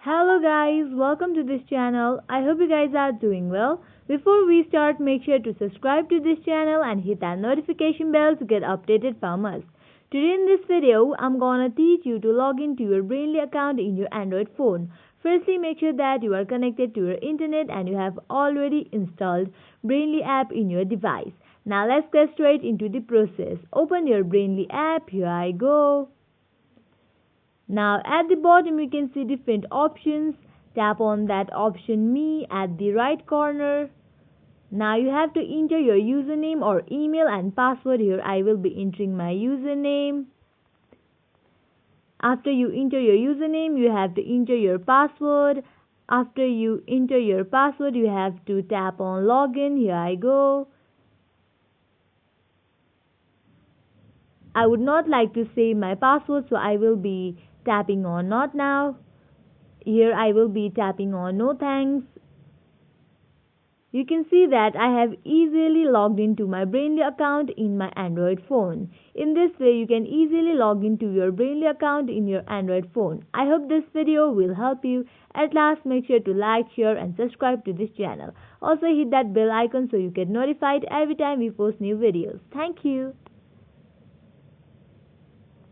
Hello guys, welcome to this channel. I hope you guys are doing well. Before we start, make sure to subscribe to this channel and hit that notification bell to get updated from us. Today in this video, I'm gonna teach you to log into your Brainly account in your Android phone. Firstly, make sure that you are connected to your internet and you have already installed Brainly app in your device. Now let's get straight into the process. Open your Brainly app. Here I go. Now at the bottom you can see different options. Tap on that option Me at the right corner. Now you have to enter your username or email and password. Here I will be entering my username. After you enter your username, you have to enter your password. After you enter your password, you have to tap on login. Here I go. I would not like to save my password, so I will be tapping on not now. Here I will be tapping on no thanks. You can see that I have easily logged into my Brainly account in my Android phone. In this way, you can easily log into your Brainly account in your Android phone. I hope this video will help you. At last, make sure to like, share and subscribe to this channel. Also hit that bell icon so you get notified every time we post new videos. Thank you.